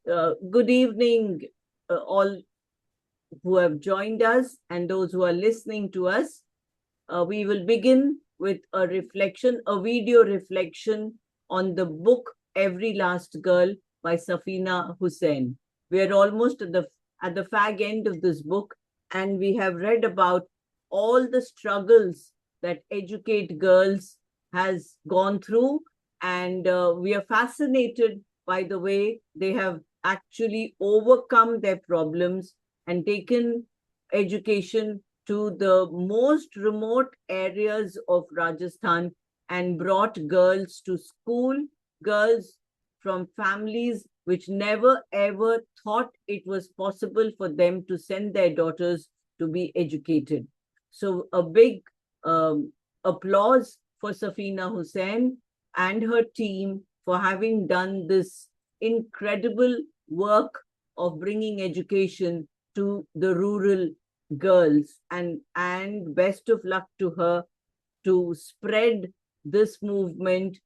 Good evening, all who have joined us and those who are listening to us. We will begin with a reflection, a video reflection on the book Every Last Girl by Safeena Hussain. We are almost at the fag end of this book, and we have read about all the struggles that Educate Girls has gone through, and we are fascinated by the way they have actually overcome their problems and taken education to the most remote areas of Rajasthan and brought girls to school, girls from families which never ever thought it was possible for them to send their daughters to be educated. So, a big um, applause for Safeena Hussain and her team for having done this incredible work of bringing education to the rural girls, and best of luck to her to spread this movement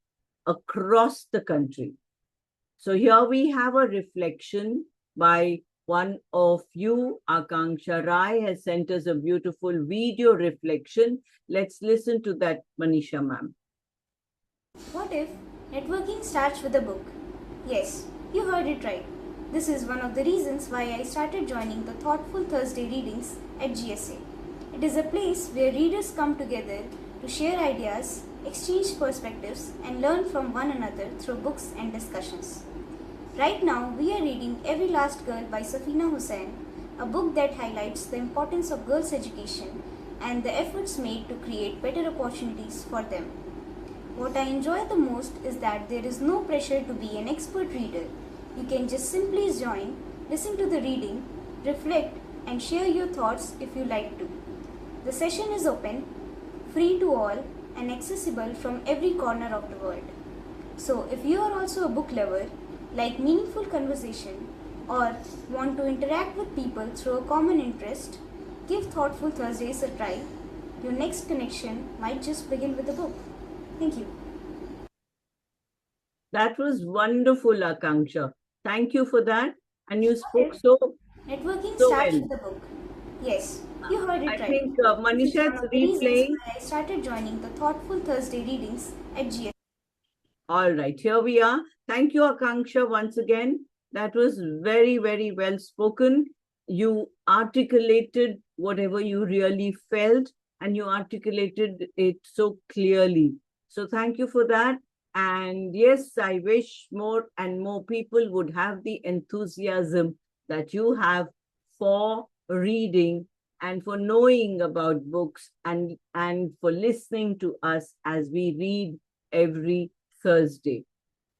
across the country. So here we have a reflection by one of you. Akanksha Rai has sent us a beautiful video reflection. Let's listen to that, Manisha ma'am. What if networking starts with a book? Yes, you heard it right. This is one of the reasons why I started joining the Thoughtful Thursday readings at GSA. It is a place where readers come together to share ideas, exchange perspectives, and learn from one another through books and discussions. Right now, we are reading Every Last Girl by Safeena Hussain, a book that highlights the importance of girls' education and the efforts made to create better opportunities for them. What I enjoy the most is that there is no pressure to be an expert reader. You can just simply join, listen to the reading, reflect, and share your thoughts if you like to. The session is open, free to all, and accessible from every corner of the world. So, if you are also a book lover, like meaningful conversation, or want to interact with people through a common interest, give Thoughtful Thursdays a try. Your next connection might just begin with a book. Thank you. That was wonderful, Akanksha. Thank you for that. And you What spoke if networking so starts well. with a book? Yes, you heard it I right. think This is Manisha one is of the reasons replaying. why I started joining the Thoughtful Thursday readings at GS. All right, here we are. Thank you, Akanksha, once again. That was very, very well spoken. You articulated whatever you really felt, and you articulated it so clearly. So, thank you for that. And yes, I wish more and more people would have the enthusiasm that you have for reading and for knowing about books, and for listening to us as we read every Thursday.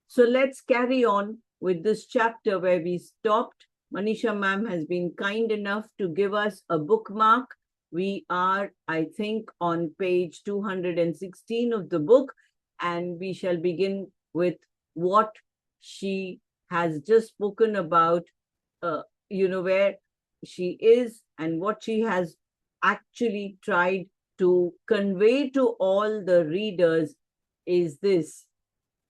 So let's carry on with this chapter where we stopped. Manisha ma'am has been kind enough to give us a bookmark. We are, I think, on page 216 of the book, and we shall begin with what she has just spoken about, uh, where she is and what she has actually tried to convey to all the readers is this: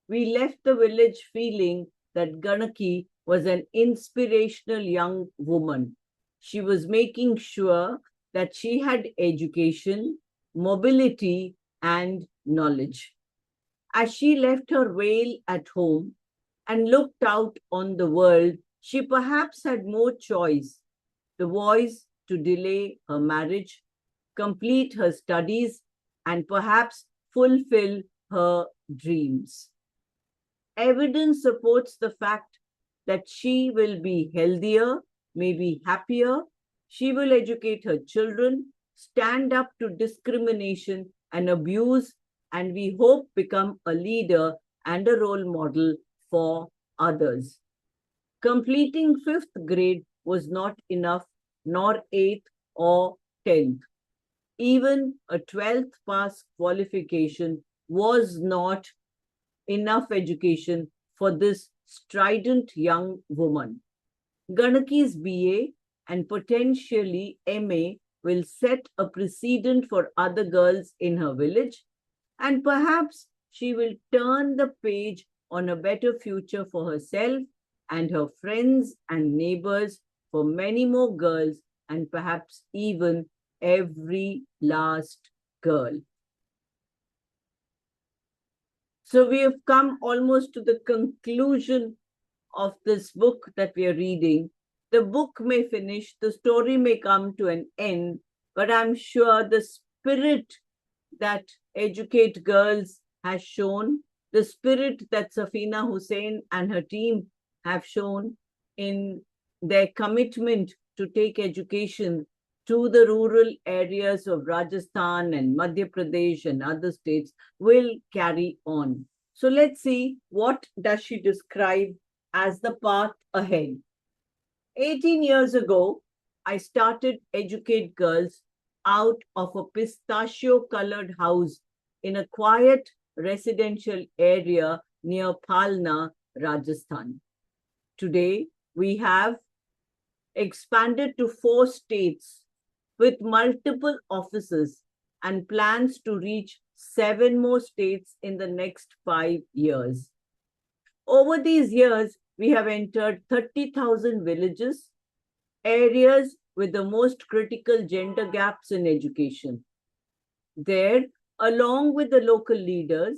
we left the village feeling that Ganaki was an inspirational young woman. She was making sure that she had education, mobility, and knowledge. As she left her veil at home and looked out on the world, she perhaps had more choice: the voice to delay her marriage, complete her studies, and perhaps fulfill her dreams. Evidence supports the fact that she will be healthier, maybe happier. She will educate her children, stand up to discrimination and abuse, and we hope become a leader and a role model for others. Completing fifth grade was not enough, nor eighth or 10th. Even a 12th pass qualification was not enough education for this strident young woman. Ganaki's BA and potentially MA will set a precedent for other girls in her village, and perhaps she will turn the page on a better future for herself and her friends and neighbors for many more girls, and perhaps even every last girl. So we have come almost to the conclusion of this book that we are reading. The book may finish, the story may come to an end, but I'm sure the spirit that Educate Girls has shown, the spirit that Safeena Hussain and her team have shown in their commitment to take education to the rural areas of Rajasthan and Madhya Pradesh and other states will carry on. So let's see, what does she describe as the path ahead? 18 years ago, I started Educate Girls out of a pistachio-colored house in a quiet residential area near Phalna, Rajasthan. Today, we have expanded to 4 states with multiple offices and plans to reach 7 more states in the next 5 years. Over these years, we have entered 30,000 villages, areas with the most critical gender gaps in education. There, along with the local leaders,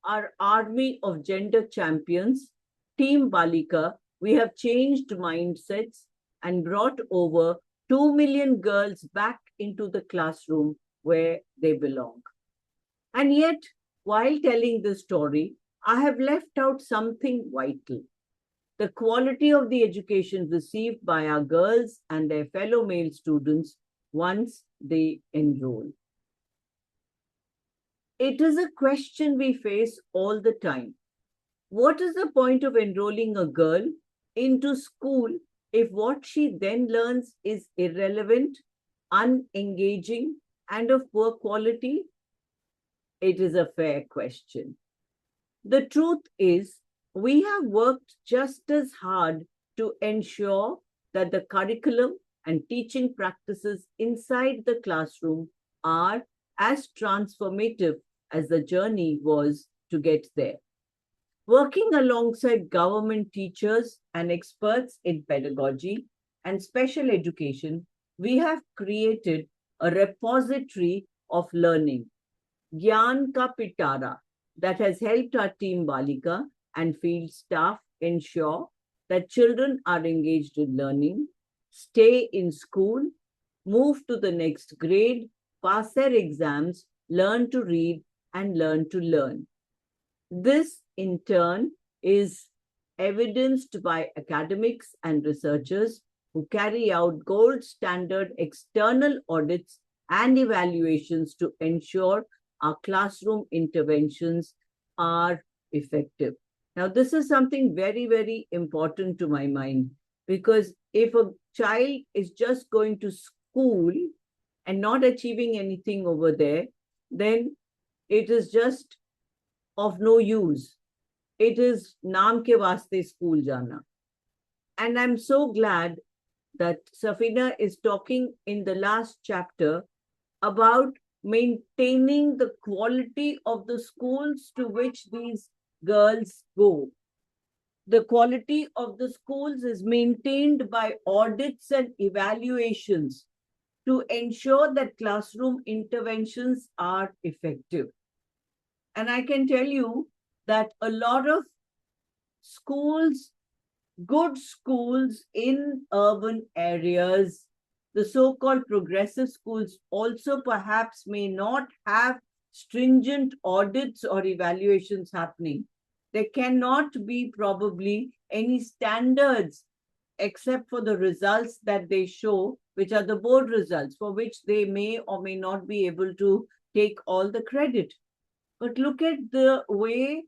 our army of gender champions, Team Balika, we have changed mindsets and brought over 2 million girls back into the classroom where they belong. And yet, while telling this story, I have left out something vital: the quality of the education received by our girls and their fellow male students once they enroll. It is a question we face all the time. What is the point of enrolling a girl into school if what she then learns is irrelevant, unengaging, and of poor quality? It is a fair question. The truth is, we have worked just as hard to ensure that the curriculum and teaching practices inside the classroom are as transformative as the journey was to get there. Working alongside government teachers and experts in pedagogy and special education, we have created a repository of learning, Gyan Ka Pitara, that has helped our team Balika and field staff ensure that children are engaged in learning, stay in school, move to the next grade, pass their exams, learn to read, and learn to learn. This, in turn, is evidenced by academics and researchers who carry out gold standard external audits and evaluations to ensure our classroom interventions are effective. Now, this is something very, very important to my mind, because if a child is just going to school and not achieving anything over there, then it is just of no use. It is naam ke vaste school jana. And I'm so glad that Safeena is talking in the last chapter about maintaining the quality of the schools to which these girls go. The quality of the schools is maintained by audits and evaluations to ensure that classroom interventions are effective. And I can tell you that a lot of schools, good schools in urban areas, the so-called progressive schools, also perhaps may not have stringent audits or evaluations happening. There cannot be probably any standards except for the results that they show, which are the board results, for which they may or may not be able to take all the credit. But look at the way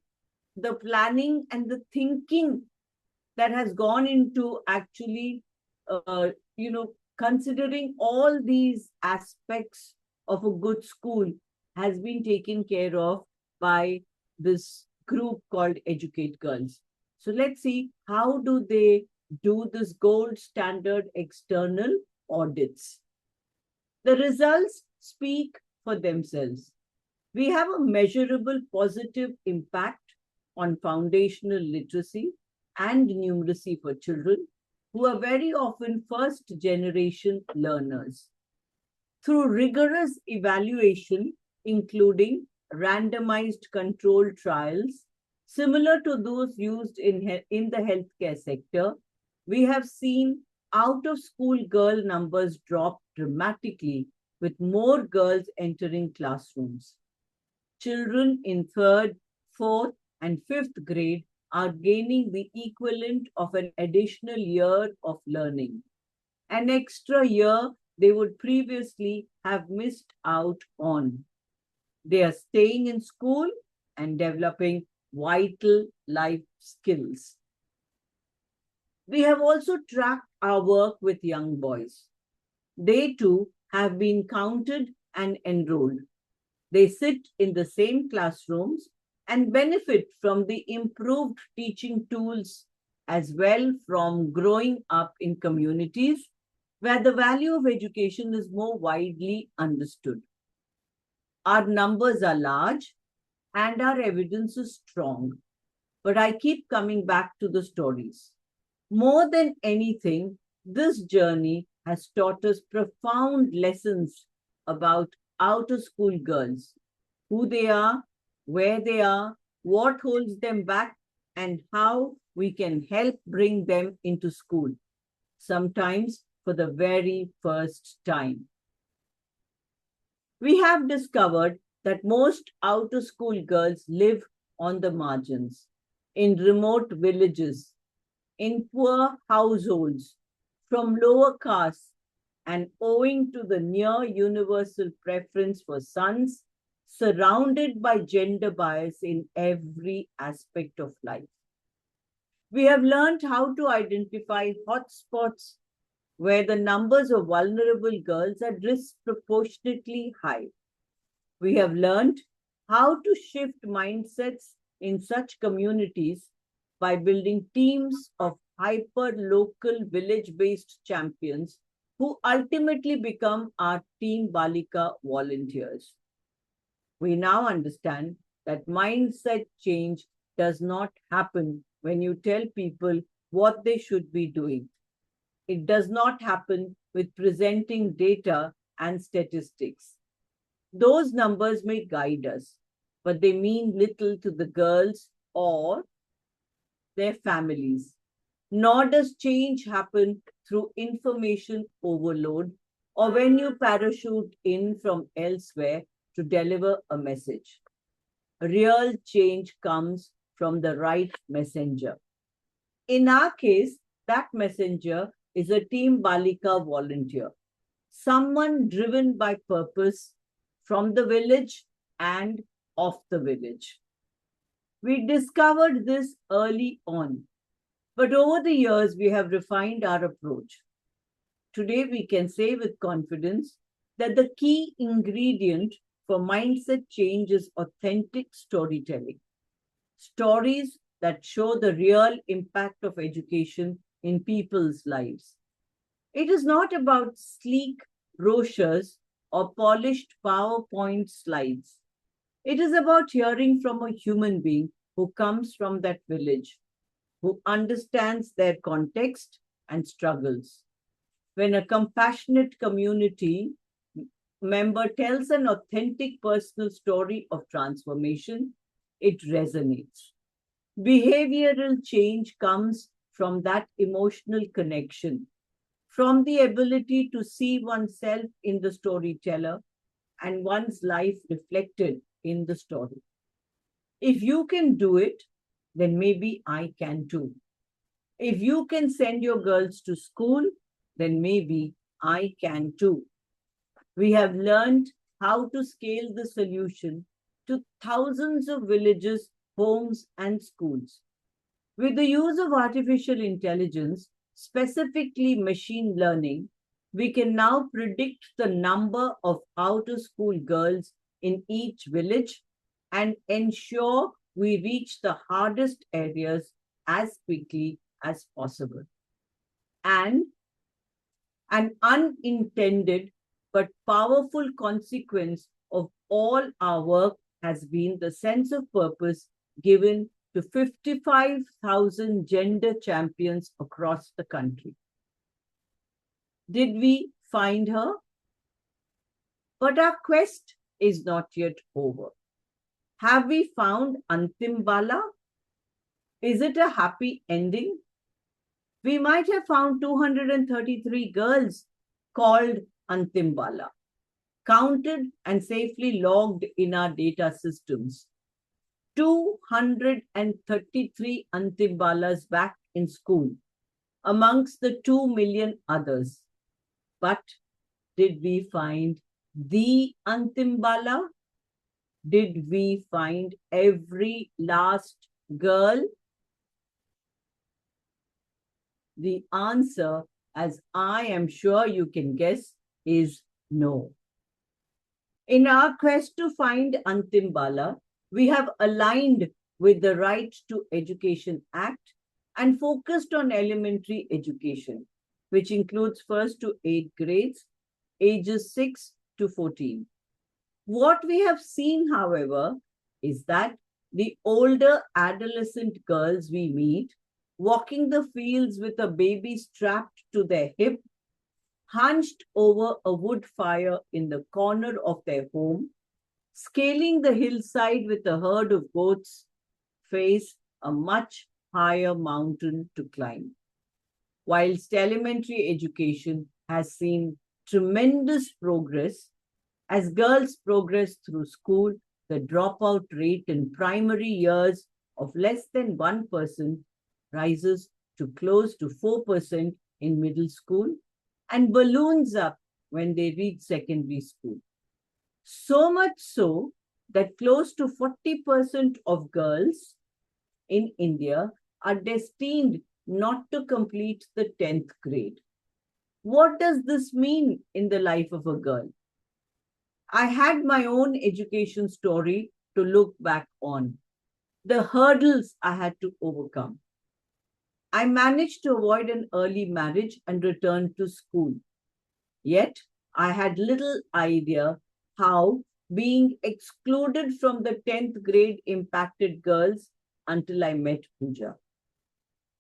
the planning and the thinking that has gone into actually, considering all these aspects of a good school has been taken care of by this group called Educate Girls. So let's see, how do they do this gold standard external audits? The results speak for themselves. We have a measurable positive impact on foundational literacy, and numeracy for children who are very often first generation learners. Through rigorous evaluation, including randomized controlled trials, similar to those used in the healthcare sector, we have seen out of school girl numbers drop dramatically with more girls entering classrooms. Children in third, fourth, and fifth grade are gaining the equivalent of an additional year of learning, an extra year they would previously have missed out on. They are staying in school and developing vital life skills. We have also tracked our work with young boys. They too have been counted and enrolled. They sit in the same classrooms and benefit from the improved teaching tools as well from growing up in communities where the value of education is more widely understood. Our numbers are large and our evidence is strong, but I keep coming back to the stories. More than anything, this journey has taught us profound lessons about out of school girls, who they are, where they are, what holds them back, and how we can help bring them into school, sometimes for the very first time. We have discovered that most out of school girls live on the margins, in remote villages, in poor households, from lower castes, and owing to the near universal preference for sons, surrounded by gender bias in every aspect of life. We have learned how to identify hotspots where the numbers of vulnerable girls are disproportionately high. We have learned how to shift mindsets in such communities by building teams of hyper-local village-based champions who ultimately become our Team Balika volunteers. We now understand that mindset change does not happen when you tell people what they should be doing. It does not happen with presenting data and statistics. Those numbers may guide us, but they mean little to the girls or their families. Nor does change happen through information overload or when you parachute in from elsewhere to deliver a message. Real change comes from the right messenger. In our case, that messenger is a Team Balika volunteer, someone driven by purpose from the village and of the village. We discovered this early on, but over the years we have refined our approach. Today we can say with confidence that the key ingredient for mindset change is authentic storytelling. Stories that show the real impact of education in people's lives. It is not about sleek brochures or polished PowerPoint slides. It is about hearing from a human being who comes from that village, who understands their context and struggles. When a compassionate community member tells an authentic personal story of transformation, it resonates. Behavioral change comes from that emotional connection, from the ability to see oneself in the storyteller and one's life reflected in the story. If you can do it, then maybe I can too. If you can send your girls to school, then maybe I can too. We have learned how to scale the solution to thousands of villages, homes, and schools. With the use of artificial intelligence, specifically machine learning, we can now predict the number of out-of-school girls in each village and ensure we reach the hardest areas as quickly as possible. And an unintended but powerful consequence of all our work has been the sense of purpose given to 55,000 gender champions across the country. Did we find her? But our quest is not yet over. Have we found Antimbala? Is it a happy ending? We might have found 233 girls called Antimbala, counted and safely logged in our data systems. 233 Antimbalas back in school, amongst the 2 million others. But did we find the Antimbala? Did we find every last girl? The answer, as I am sure you can guess, is no. In our quest to find Antimbala, we have aligned with the Right to Education Act and focused on elementary education, which includes 1st to 8th grades, ages 6 to 14. What we have seen, however, is that the older adolescent girls we meet, walking the fields with a baby strapped to their hip, hunched over a wood fire in the corner of their home, scaling the hillside with a herd of goats, face a much higher mountain to climb. Whilst elementary education has seen tremendous progress, as girls progress through school, the dropout rate in primary years of less than 1% rises to close to 4% in middle school and balloons up when they reach secondary school. So much so that close to 40% of girls in India are destined not to complete the 10th grade. What does this mean in the life of a girl? I had my own education story to look back on, the hurdles I had to overcome. I managed to avoid an early marriage and return to school. Yet, I had little idea how being excluded from the 10th grade impacted girls until I met Pooja.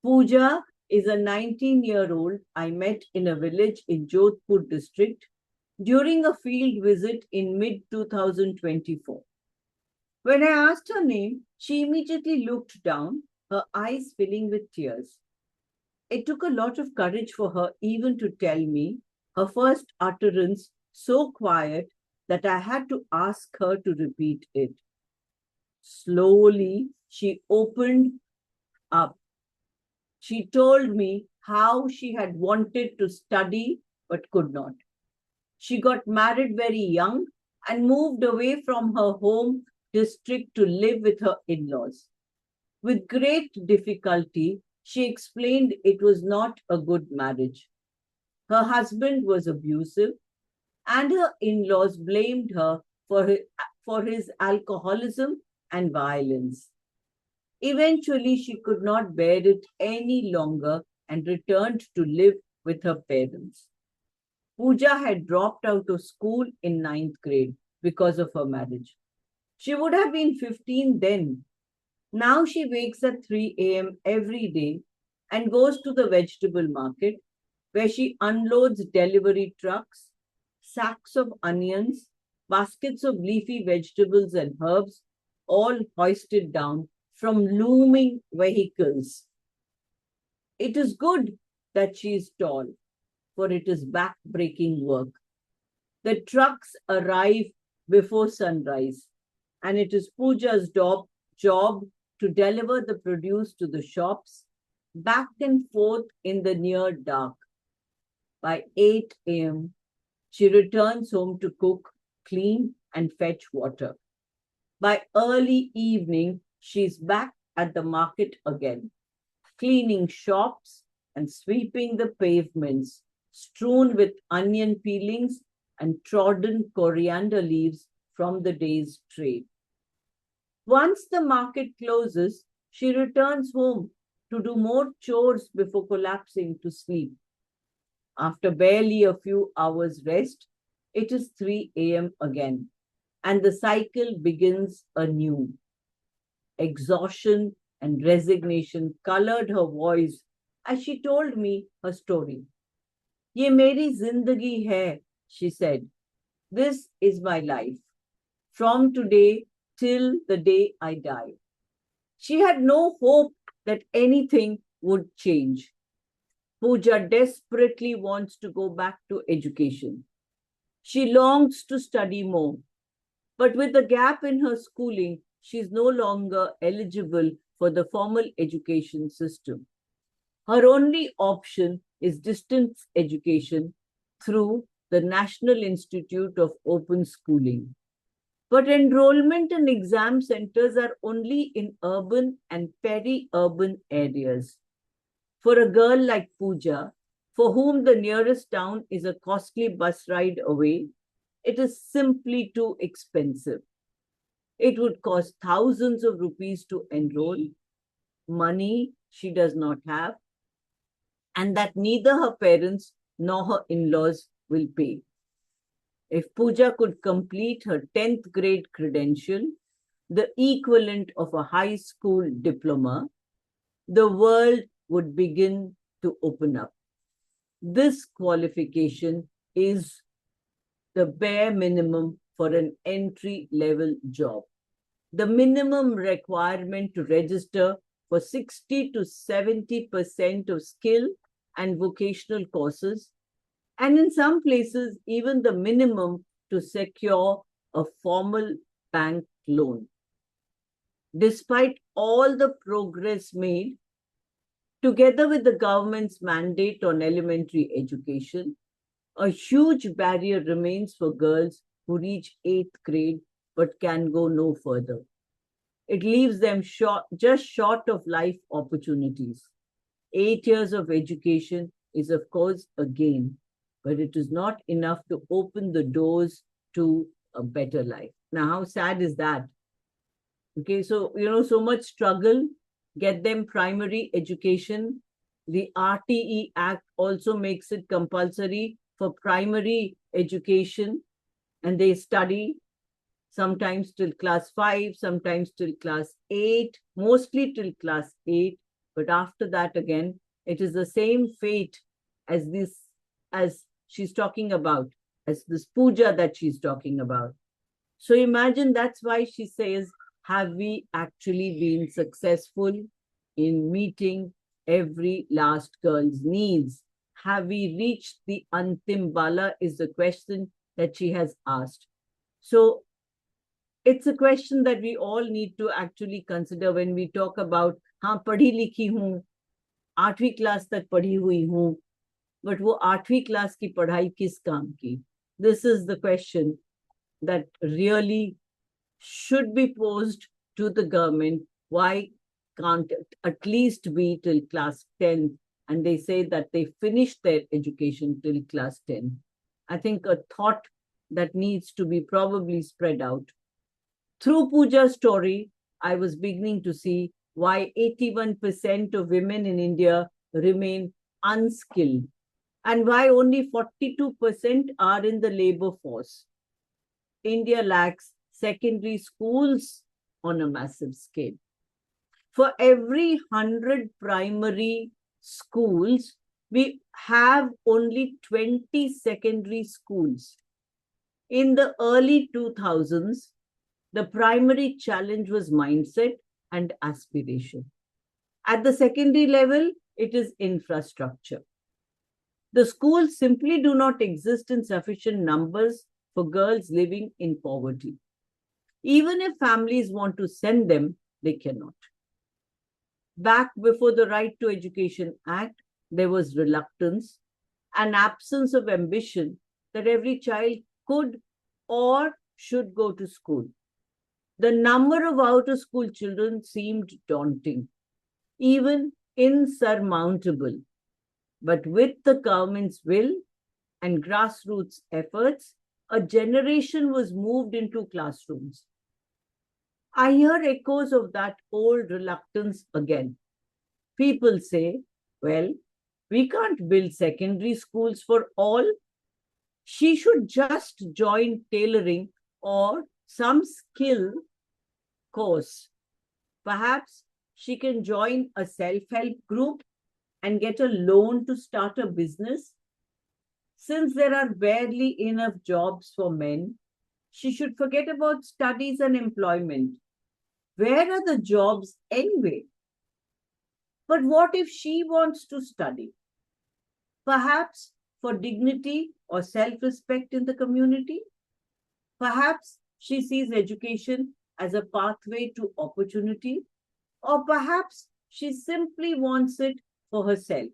Pooja is a 19-year-old I met in a village in Jodhpur district during a field visit in mid-2024. When I asked her name, she immediately looked down, her eyes filling with tears. It took a lot of courage for her even to tell me, her first utterance so quiet that I had to ask her to repeat it. Slowly, she opened up. She told me how she had wanted to study but could not. She got married very young and moved away from her home district to live with her in-laws. With great difficulty, she explained it was not a good marriage. Her husband was abusive, and her in-laws blamed her for his alcoholism and violence. Eventually, she could not bear it any longer and returned to live with her parents. Pooja had dropped out of school in 9th grade because of her marriage. She would have been 15 then. Now she wakes at 3 a.m. every day and goes to the vegetable market where she unloads delivery trucks, sacks of onions, baskets of leafy vegetables and herbs, all hoisted down from looming vehicles. It is good that she is tall, for it is back-breaking work. The trucks arrive before sunrise, and it is Pooja's job to deliver the produce to the shops, back and forth in the near dark. By 8 a.m., she returns home to cook, clean, and fetch water. By early evening, she's back at the market again, cleaning shops and sweeping the pavements, strewn with onion peelings and trodden coriander leaves from the day's trade. Once the market closes, she returns home to do more chores before collapsing to sleep. After barely a few hours rest, it is 3 a.m. again, and the cycle begins anew. Exhaustion and resignation colored her voice as she told me her story. Ye meri zindagi hai, she said. This is my life. From today till the day I die. She had no hope that anything would change. Pooja desperately wants to go back to education. She longs to study more. But with the gap in her schooling, she is no longer eligible for the formal education system. Her only option is distance education through the National Institute of Open Schooling. But enrollment and exam centers are only in urban and peri-urban areas. For a girl like Pooja, for whom the nearest town is a costly bus ride away, it is simply too expensive. It would cost thousands of rupees to enroll, money she does not have, and that neither her parents nor her in-laws will pay. If Pooja could complete her 10th grade credential, the equivalent of a high school diploma, the world would begin to open up. This qualification is the bare minimum for an entry-level job. The minimum requirement to register for 60 to 70% of skill and vocational courses, and in some places, even the minimum to secure a formal bank loan. Despite all the progress made, together with the government's mandate on elementary education, a huge barrier remains for girls who reach 8th grade but can go no further. It leaves them just short of life opportunities. 8 years of education is, of course, a gain, but it is not enough to open the doors to a better life. Now, how sad is that? Okay, so, so much struggle, get them primary education. The RTE Act also makes it compulsory for primary education, and they study sometimes till class 5, sometimes till class 8, mostly till class 8. But after that, again, it is the same fate as she's talking about, as this Pooja that she's talking about. So imagine that's why she says, have we actually been successful in meeting every last girl's needs? Have we reached the Antimbala is the question that she has asked. So it's a question that we all need to actually consider when we talk about, हाँ पढ़ी लिखी हूँ, 8वीं class तक पढ़ी हुई हूँ, but वो 8वीं क्लास की पढ़ाई किस काम की? This is the question that really should be posed to the government. Why can't it at least be till class 10? And they say that they finished their education till class 10. I think a thought that needs to be probably spread out. Through Pooja's story, I was beginning to see why 81% of women in India remain unskilled and why only 42% are in the labor force. India lacks secondary schools on a massive scale. For every 100 primary schools, we have only 20 secondary schools. In the early 2000s, the primary challenge was mindset and aspiration. At the secondary level, it is infrastructure. The schools simply do not exist in sufficient numbers for girls living in poverty. Even if families want to send them, they cannot. Back before the Right to Education Act, there was reluctance, an absence of ambition that every child could or should go to school. The number of out-of-school children seemed daunting, even insurmountable. But with the government's will and grassroots efforts, a generation was moved into classrooms. I hear echoes of that old reluctance again. People say, well, we can't build secondary schools for all. She should just join tailoring or some skill course. Perhaps she can join a self-help group and get a loan to start a business. Since there are barely enough jobs for men, she should forget about studies and employment. Where are the jobs anyway? But what if she wants to study? Perhaps for dignity or self respect in the community? Perhaps she sees education as a pathway to opportunity, or perhaps she simply wants it for herself.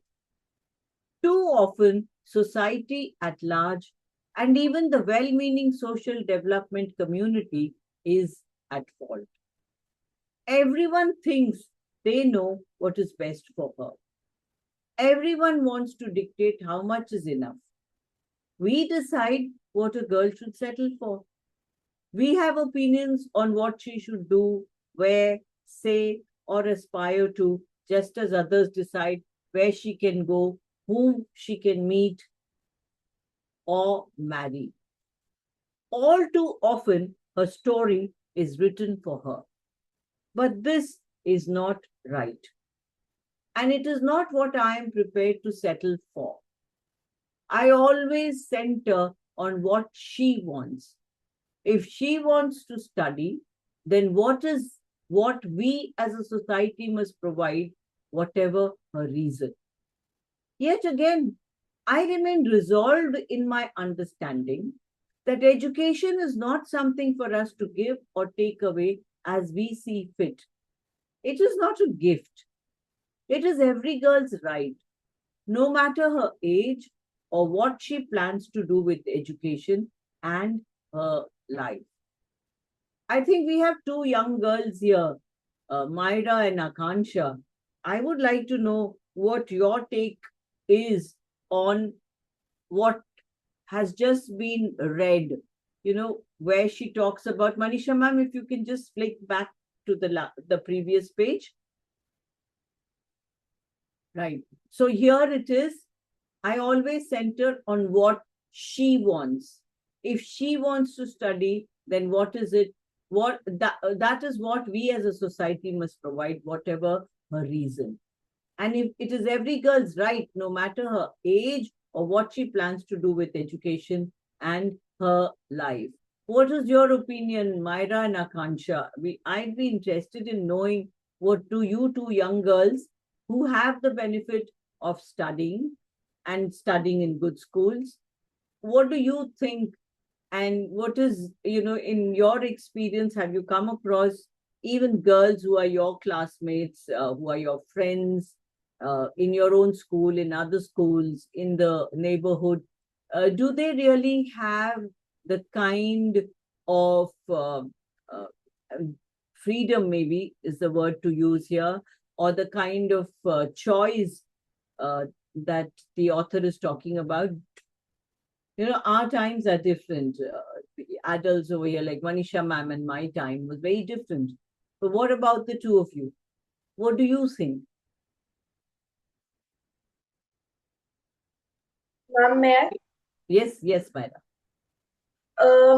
Too often, society at large and even the well meaning social development community is at fault. Everyone thinks they know what is best for her. Everyone wants to dictate how much is enough. We decide what a girl should settle for. We have opinions on what she should do, wear, say, or aspire to, just as others decide where she can go, whom she can meet or marry. All too often, her story is written for her. But this is not right. And it is not what I am prepared to settle for. I always center on what she wants. If she wants to study, then what we as a society must provide, whatever her reason. Yet again, I remain resolved in my understanding that education is not something for us to give or take away as we see fit. It is not a gift. It is every girl's right, no matter her age or what she plans to do with education and her life. I think we have two young girls here, Myra and Akanksha. I would like to know what your take is on what has just been read, where she talks about Manisha ma'am, if you can just flick back to the previous page. Right. So here it is. I always center on what she wants. If she wants to study, then what is it? That is what we as a society must provide, whatever her reason. And if it is every girl's right, no matter her age or what she plans to do with education and her life. What is your opinion, Myra and Akanksha? I'd be interested in knowing what do you two young girls who have the benefit of studying and studying in good schools, what do you think? And what is, in your experience, have you come across even girls who are your classmates, who are your friends, in your own school, in other schools, in the neighborhood? Do they really have the kind of freedom, maybe is the word to use here, or the kind of choice that the author is talking about? Our times are different. Adults over here, like Manisha ma'am, and my time was very different. But what about the two of you? What do you think? Ma'am, may I? Yes, yes, Myra.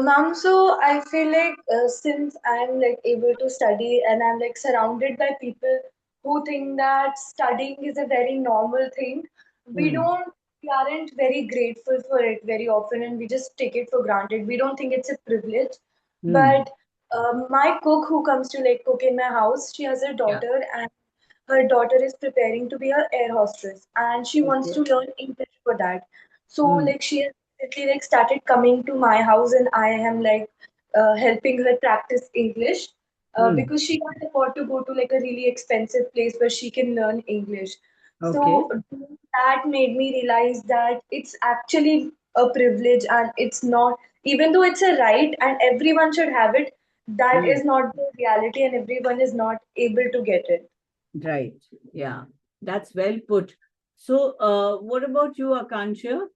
Ma'am, so I feel like since I'm like able to study and I'm like surrounded by people who think that studying is a very normal thing, we Hmm. don't, we aren't very grateful for it very often and we just take it for granted. We don't think it's a privilege. Hmm. But my cook who comes to like cook in my house, she has a Yeah. daughter and her daughter is preparing to be an air hostess and she wants Okay. to learn English for that. So Hmm. like she has recently like started coming to my house and I am like helping her practice English Hmm. because she can't afford to go to like a really expensive place where she can learn English. Okay. So that made me realize that it's actually a privilege and it's not, even though it's a right and everyone should have it, that Hmm. is not the reality and everyone is not able to get it. Right. Yeah. That's well put. So, what about you, Akanksha?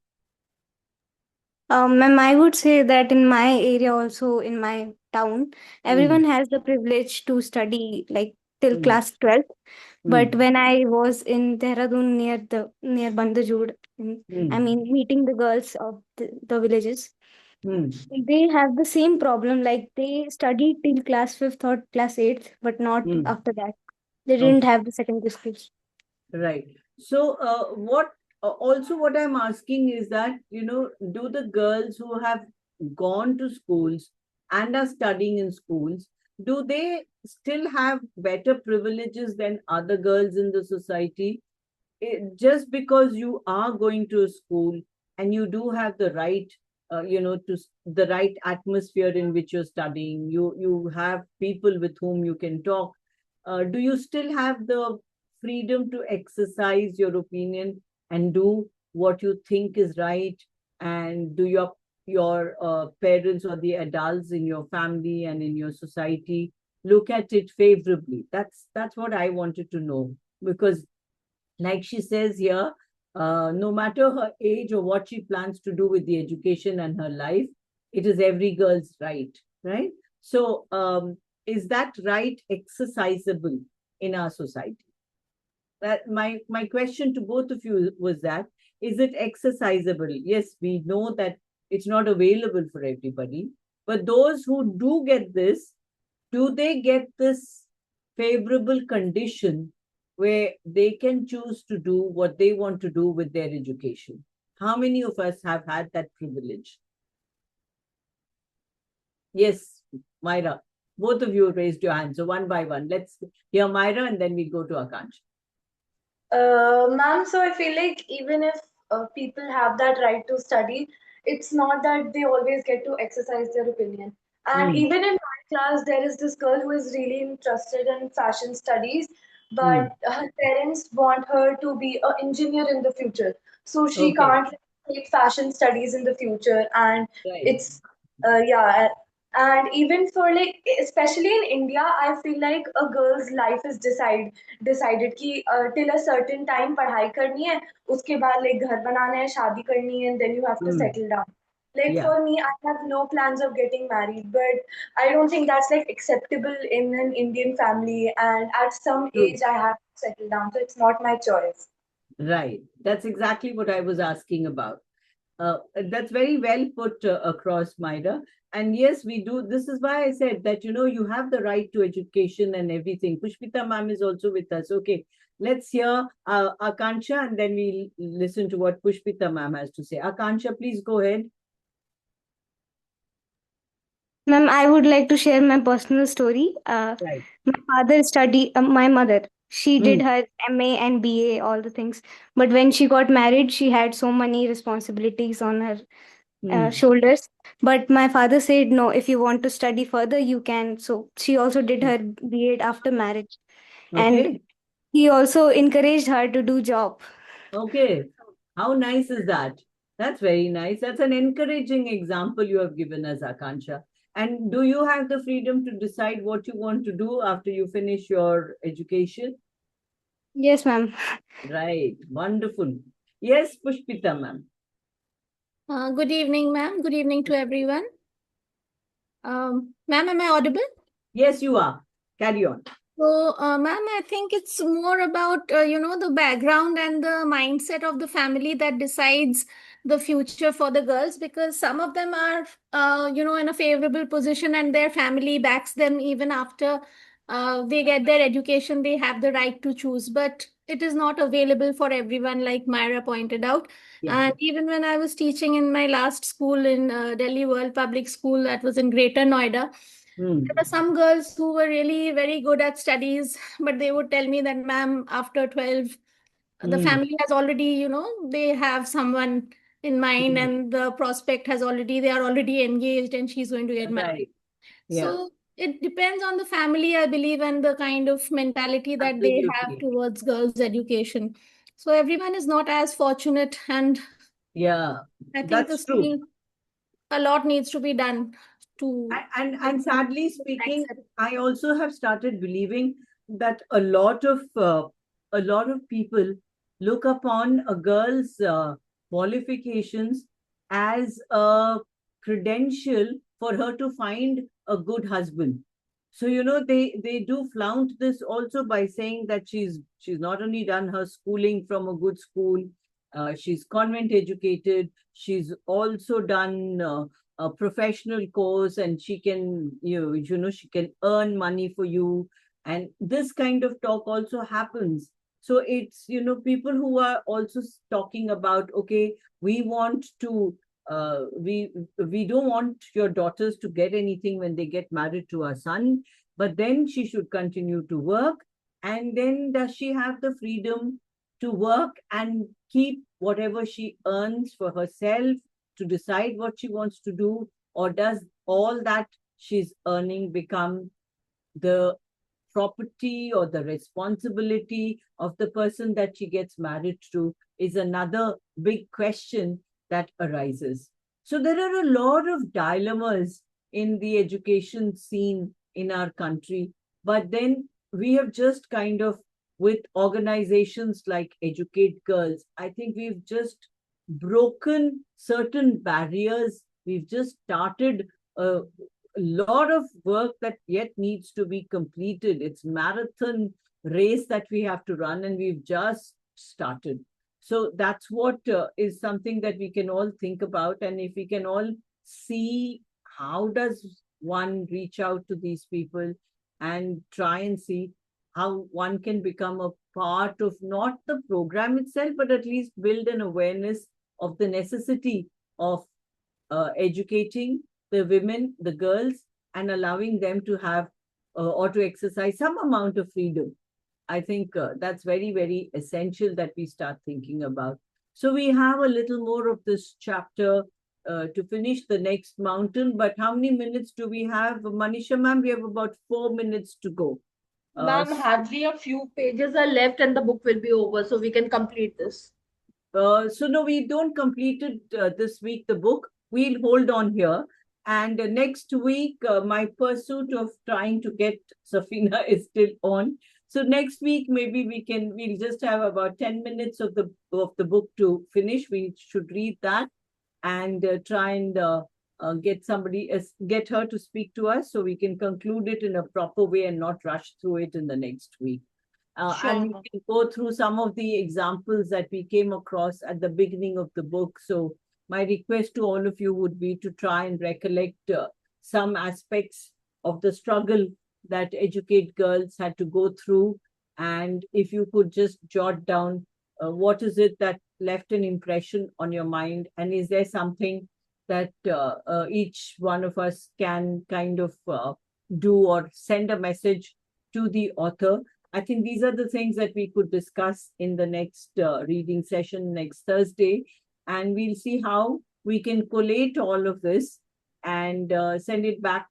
Ma'am, I would say that in my area, also in my town, Hmm. everyone has the privilege to study like till Hmm. class 12th. But Hmm. when I was in Dehradun near Bandajud, I Hmm. mean meeting the girls of the villages, Hmm. they have the same problem. Like they study till class 5th or class 8th, but not Hmm. after that. They didn't Okay. have the secondary schools. Right. So, what I'm asking is that, do the girls who have gone to schools and are studying in schools, do they still have better privileges than other girls in the society? Just because you are going to a school and you do have the right, the right atmosphere in which you're studying, you have people with whom you can talk. Do you still have the freedom to exercise your opinion and do what you think is right? And do your parents or the adults in your family and in your society look at it favorably? That's what I wanted to know, because like she says here, no matter her age or what she plans to do with the education and her life, it is every girl's right, right? So, is that right exercisable in our society? That my question to both of you was that, is it exercisable? Yes, we know that it's not available for everybody, but those who do get this, do they get this favorable condition where they can choose to do what they want to do with their education? How many of us have had that privilege? Yes, Myra, both of you raised your hands. So one by one, let's hear Myra and then we go to Akanksha. Ma'am, so I feel like even if people have that right to study, it's not that they always get to exercise their opinion. And Hmm. even in my class, there is this girl who is really interested in fashion studies, Hmm. but her parents want her to be an engineer in the future. So she Okay. can't take fashion studies in the future. And Right. it's, yeah, and even for like, especially in India, I feel like a girl's life is decided कि till a certain time पढ़ाई करनी है, उसके बाद like घर बनाना है, शादी करनी है, and then you have to Hmm. settle down. Like Yeah. for me, I have no plans of getting married, but I don't think that's like acceptable in an Indian family. And at some True. age, I have to settle down, so it's not my choice. Right. That's exactly what I was asking about. That's very well put across, Myra. And yes, we do. This is why I said that, you have the right to education and everything. Pushpita ma'am is also with us. Okay, let's hear Akanksha and then we'll listen to what Pushpita ma'am has to say. Akanksha, please go ahead. Ma'am, I would like to share my personal story. Right. My mother, she did Mm, her MA and BA, all the things. But when she got married, she had so many responsibilities on her mm, shoulders. But my father said, no, if you want to study further, you can. So she also did her BA after marriage. And okay. he also encouraged her to do job. Okay. How nice is that? That's very nice. That's an encouraging example you have given us, Akansha. And do you have the freedom to decide what you want to do after you finish your education? Yes, ma'am. Right. Wonderful. Yes, Pushpita, ma'am. Good evening, ma'am. Good evening to everyone. Ma'am, am I audible? Yes, you are. Carry on. So, ma'am, I think it's more about, the background and the mindset of the family that decides the future for the girls, because some of them are, in a favorable position and their family backs them even after they get their education, they have the right to choose. But it is not available for everyone, like Myra pointed out. Yeah. And even when I was teaching in my last school in Delhi World Public School, that was in Greater Noida, there Hmm. were some girls who were really very good at studies, but they would tell me that, ma'am, after 12, the Hmm. family has already, they have someone in mind Hmm. and the prospect has already, they are already engaged and she's going to get married. Right. Yeah. So it depends on the family, I believe, and the kind of mentality that they have Absolutely. towards girls' education. So everyone is not as fortunate, and Yeah. I think That's true. still a lot needs to be done to And sadly speaking, accept. I also have started believing that a lot of people look upon a girl's qualifications as a credential for her to find a good husband. So they do flaunt this also by saying that she's not only done her schooling from a good school, she's convent educated, she's also done a professional course, and she can she can earn money for you, And this kind of talk also happens. So it's, people who are also talking about, okay, we want to, we don't want your daughters to get anything when they get married to our son, but then she should continue to work. And then does she have the freedom to work and keep whatever she earns for herself, to decide what she wants to do? Or does all that she's earning become the property or the responsibility of the person that she gets married to? Is another big question that arises. So there are a lot of dilemmas in the education scene in our country, but then we have just kind of, with organizations like Educate Girls, I think we've just broken certain barriers. We've just started a lot of work that yet needs to be completed. It's marathon race that we have to run, and we've just started. So that's what is something that we can all think about. And if we can all see, how does one reach out to these people and try and see how one can become a part of not the program itself, but at least build an awareness of the necessity of educating the women, the girls, and allowing them to have or to exercise some amount of freedom. I think that's very, very essential that we start thinking about. So we have a little more of this chapter to finish the next mountain. But how many minutes do we have? Manisha, ma'am, we have about 4 minutes to go. Ma'am, hardly a few pages are left and the book will be over, so we can complete this. So no, we don't complete it this week, the book. We'll hold on here. And next week, my pursuit of trying to get Safeena is still on. So next week, maybe we'll just have about 10 minutes of the book to finish. We should read that and try and get her to speak to us, so we can conclude it in a proper way and not rush through it in the next week. Sure. And we can go through some of the examples that we came across at the beginning of the book. So my request to all of you would be to try and recollect some aspects of the struggle that Educate Girls had to go through. And if you could just jot down what is it that left an impression on your mind, and is there something that each one of us can kind of do, or send a message to the author. I think these are the things that we could discuss in the next reading session next Thursday. And we'll see how we can collate all of this and send it back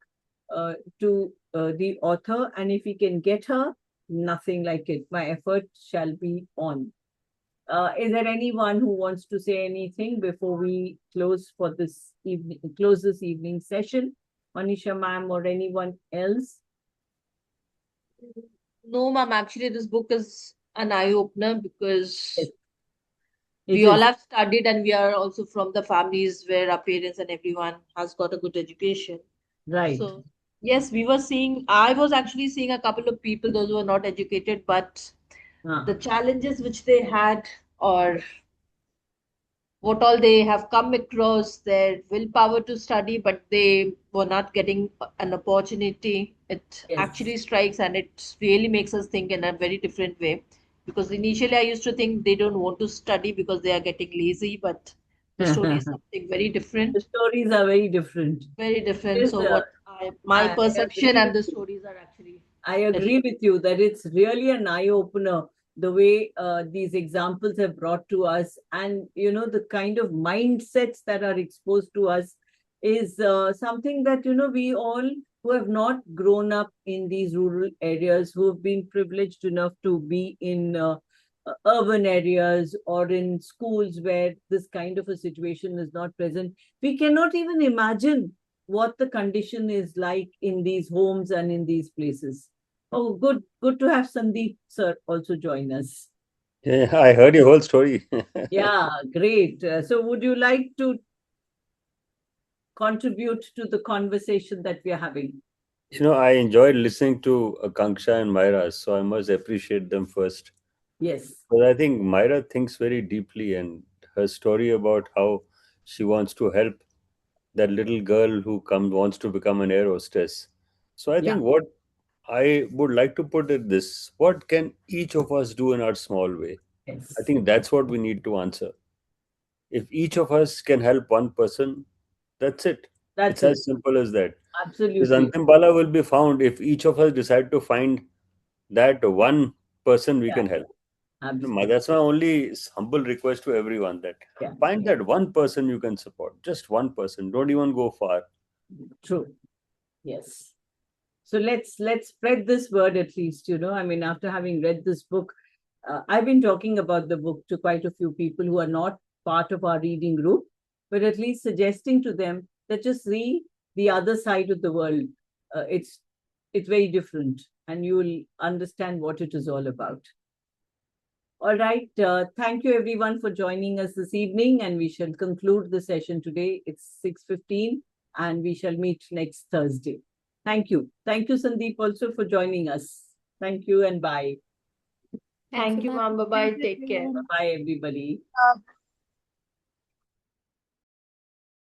to the author. And if we can get her, nothing like it. My effort shall be on. Is there anyone who wants to say anything before we close this evening session? Manisha ma'am, or anyone else? No, ma'am, actually, this book is an eye-opener because Yes, we all have studied and we are also from the families where our parents and everyone has got a good education. right. So, yes, I was actually seeing a couple of people, those who are not educated, but the challenges which they had, or what all they have come across, their willpower to study, but they were not getting an opportunity. It Yes. actually strikes and it really makes us think in a very different way. Because initially I used to think they don't want to study because they are getting lazy, but the story is something very The different. stories are very different. Very different. Yes, So my I perception agree and the with you. stories are actually I agree with you that it's really an eye opener, the way these examples have brought to us, and the kind of mindsets that are exposed to us is something that we all who have not grown up in these rural areas, who have been privileged enough to be in urban areas or in schools where this kind of a situation is not present, we cannot even imagine what the condition is like in these homes and in these places. Oh, good to have Sandeep sir also join us. Yeah, I heard your whole story. Yeah, great. So would you like to contribute to the conversation that we are having? I enjoyed listening to Akanksha and Myra, so I must appreciate them first. Yes. But I think Myra thinks very deeply, and her story about how she wants to help that little girl who wants to become an air hostess. So I Yeah. think what I would like to put it this: what can each of us do in our small way? Yes. I think that's what we need to answer. If each of us can help one person, that's it. That's It's it. as simple as that. This Absolutely. Antimbala will be found if each of us decide to find that one person we can help. Absolutely. That's my only humble request to everyone, that Yeah. find that one person you can support. Just one person. Don't even go far. True. Yes. So let's spread this word at least, you know. I mean, after having read this book, I've been talking about the book to quite a few people who are not part of our reading group, but at least suggesting to them that just see the other side of the world. It's very different, and you will understand what it is all about. All right. Thank you everyone for joining us this evening, and we shall conclude the session today. It's 6:15, and we shall meet next Thursday. Thank you. Thank you, Sandeep, also for joining us. Thank you and bye. Thank you, ma'am. Bye-bye. Take care. Bye, everybody.